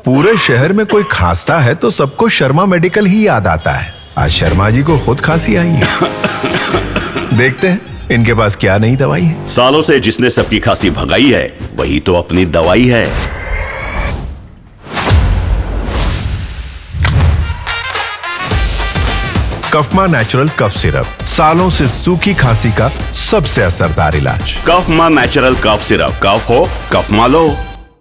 पूरे शहर में कोई खांसता है तो सबको शर्मा मेडिकल ही याद आता है। आज शर्मा जी को खुद खांसी आई है। देखते हैं इनके पास क्या नई दवाई है। सालों से जिसने सबकी खांसी भगाई है वही तो अपनी दवाई है। कफमा नेचुरल कफ सिरप, सालों से सूखी खांसी का सबसे असरदार इलाज। कफमा नेचुरल कफ सिरप, कफ हो कफमा लो।